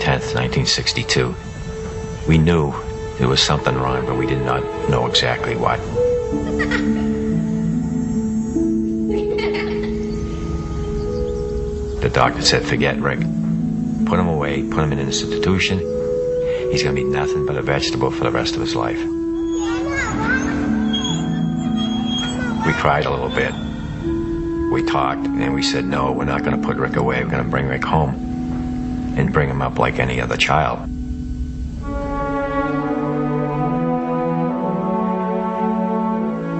10th, 1962. We knew there was something wrong, but we did not know exactly what. The doctor said, forget Rick. Put him away, put him in an institution. He's going to be nothing but a vegetable for the rest of his life. We cried a little bit. We talked, and we said, no, we're not going to put Rick away. We're going to bring Rick home and bring him up like any other child.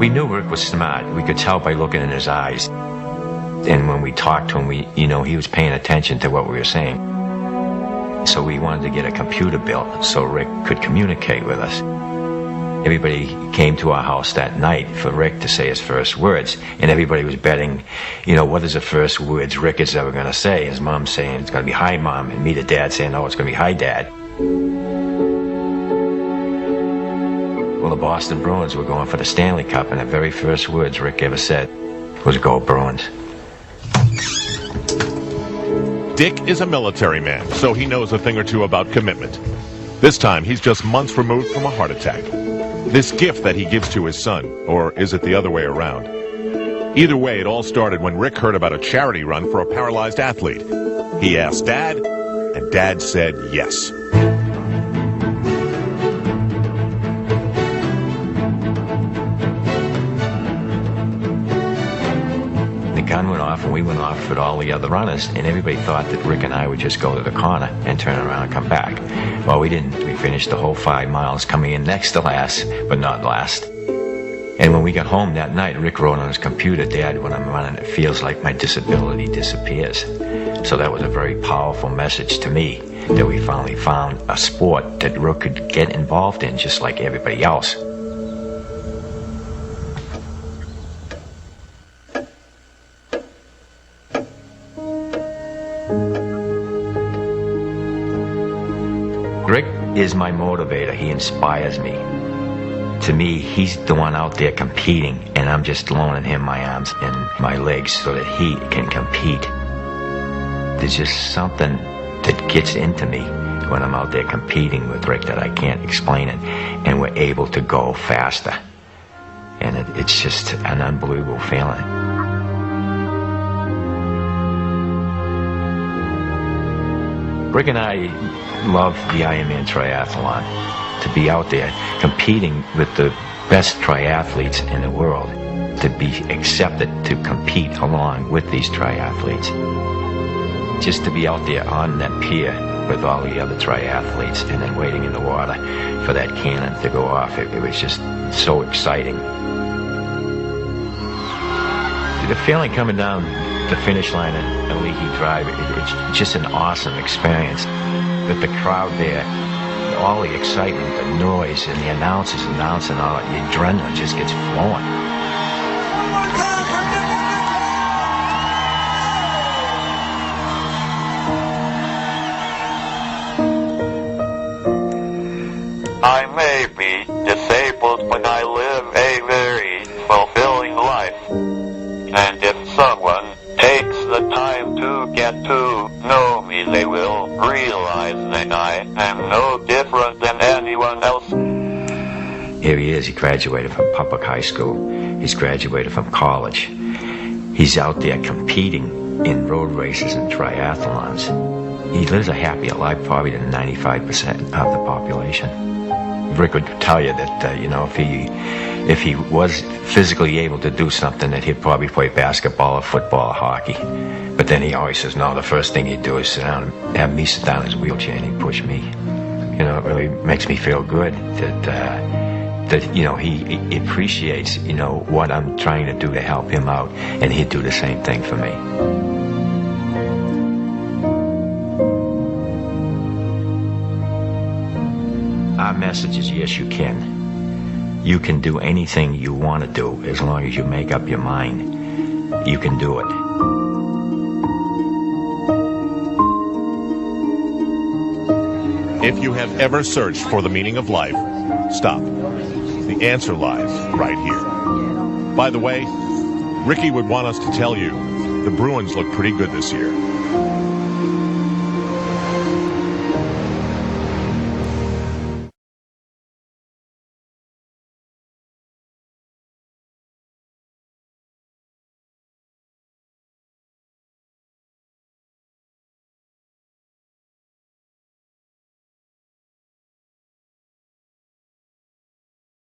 We knew Rick was smart. We could tell by looking in his eyes. And when we talked to him, he was paying attention to what we were saying. So we wanted to get a computer built so Rick could communicate with us. Everybody came to our house that night for Rick to say his first words. And everybody was betting, what is the first words Rick is ever going to say? His mom saying, it's going to be hi, Mom. And me, the dad, saying, no, it's going to be hi, Dad. Well, the Boston Bruins were going for the Stanley Cup, and the very first words Rick ever said was, go Bruins. Dick is a military man, so he knows a thing or two about commitment. This time, he's just months removed from a heart attack. This gift that he gives to his son, or is it the other way around? Either way, it all started when Rick heard about a charity run for a paralyzed athlete. He asked Dad, and Dad said yes. The gun went off, and we went off with all the other runners, and everybody thought that Rick and I would just go to the corner and turn around and come back. Well, we didn't. We finished the whole 5 miles, coming in next to last, but not last. And when we got home that night, Rick wrote on his computer, Dad, when I'm running, it feels like my disability disappears. So that was a very powerful message to me, that we finally found a sport that Rick could get involved in just like everybody else. Rick is my motivator. He inspires me. To me, he's the one out there competing, and I'm just loaning him my arms and my legs so that he can compete. There's just something that gets into me when I'm out there competing with Rick that I can't explain it, and we're able to go faster. And it's just an unbelievable feeling. Rick and I love the Ironman triathlon. To be out there competing with the best triathletes in the world, to be accepted to compete along with these triathletes. Just to be out there on that pier with all the other triathletes and then waiting in the water for that cannon to go off. It was just so exciting. The feeling coming down the finish line at Leahy Drive, it's just an awesome experience. With the crowd there, all the excitement, the noise, and the announcers announcing, all the adrenaline just gets flowing. I may be disabled, but I live a very fulfilling life. And if someone takes the time to get to know me, they will realize that I am no different than anyone else. Here he is. He graduated from public high school. He's graduated from college. He's out there competing in road races and triathlons. He lives a happier life probably than 95% of the population. Rick would tell you that, if he was physically able to do something, that he'd probably play basketball or football or hockey. But then he always says, no, the first thing he'd do is sit down and have me sit down in his wheelchair and he'd push me. It really makes me feel good that he appreciates, what I'm trying to do to help him out, and he'd do the same thing for me. Our message is, yes, you can. You can do anything you want to do as long as you make up your mind. You can do it. If you have ever searched for the meaning of life, stop. The answer lies right here. By the way, Ricky would want us to tell you, the Bruins look pretty good this year.